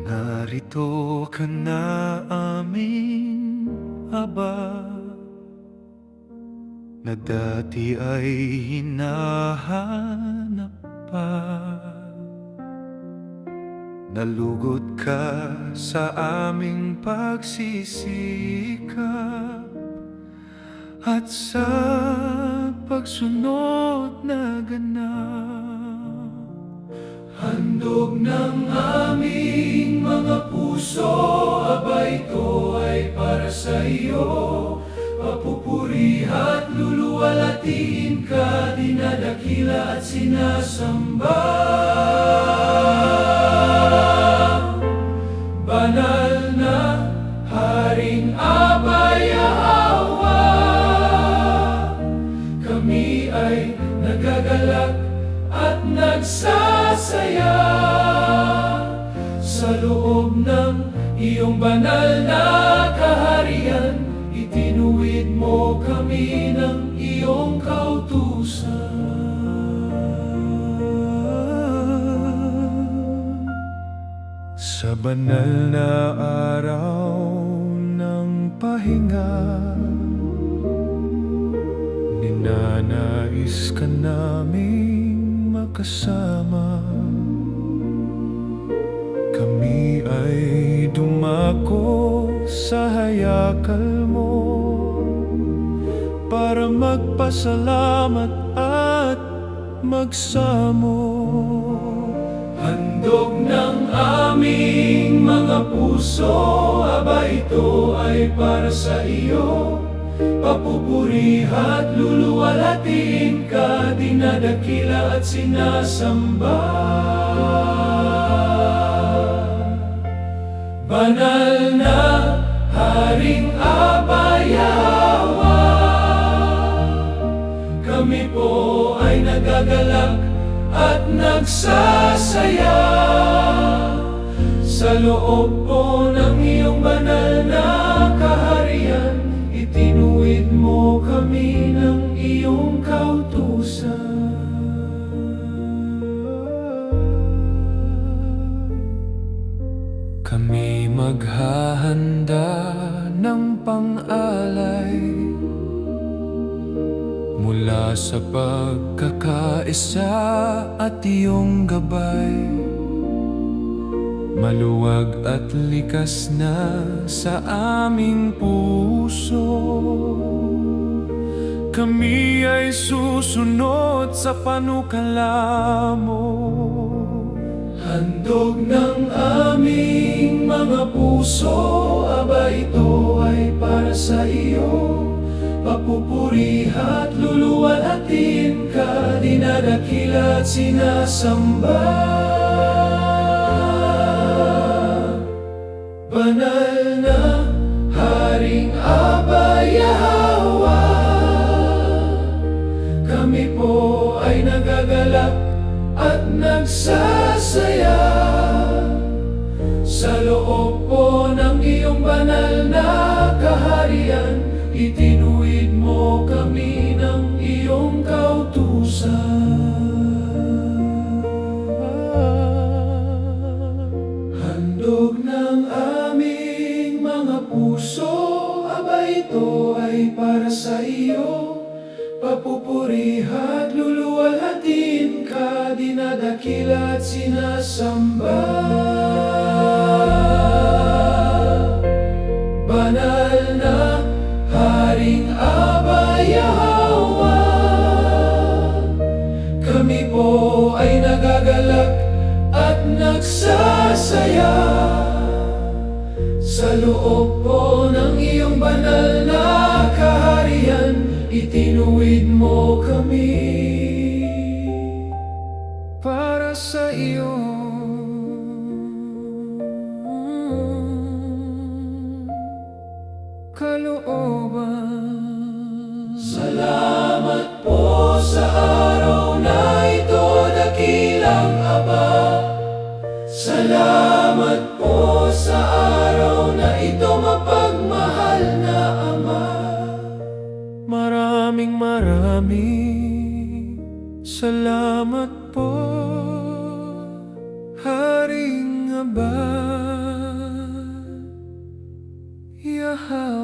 Narito ka na aming Aba, na dati ay hinahanap pa. Nalugod ka sa aming pagsisikap at sa pagsunod na ganap. Handog ng aming mga puso, aba ito ay para sa iyo. Papupuri at luluwalhatiin ka, dinadakila at sinasamba. Banal na Haring Aba Yahwa, kami ay nagagalak at nagsasaya sa loob ng iyong banal na kaharian. Itinuwid mo kami ng iyong kautusan. Sa banal na araw ng pahinga, ninanais ka naming makasama. Kami ay dumako sa hayakal mo para magpasalamat at magsamo. Handog ng aming mga puso, aba ito ay para sa iyo. Papupuri at luluwalhatiin ka, dinadakila at sinasamba. Banal na Haring Aba Yahwa, kami po ay nagagalak at nagsasaya sa loob po ng iyong banal na kaharian. Itinuwid mo kami ng iyong kautusan. Kami maghahanda ng pang-alay mula sa pagkakaisa at iyong gabay. Maluwag at likas na sa aming puso, kami ay susunod sa panukala mo. Handog ng aming mga puso, aba ito ay para sa iyo. Papupuri at luluwalhatiin ka, dinadakila at sinasamba. Banal na Haring Aba Yahwa, kami po ay nagagalak at nagsasaya sa loob po ng iyong banal na kaharian. Itinuwid mo kami ng iyong kautusan. Handog ng aming mga puso, aba ito ay para sa iyo. Papupuri at luluwalhatiin ka, dinadakila at sinasamba. Banal na Haring Aba Yahwa, kami po ay nagagalak at nagsasaya sa loob po ng iyong banal na kaharian. Itinuwid mo kami para sa iyo. Kalooban. Salamat po sa araw na ito, dakilang Aba. Salamat po sa araw na ito, mapagmahal na Ama. Maraming salamat po, Haring Aba. hawak.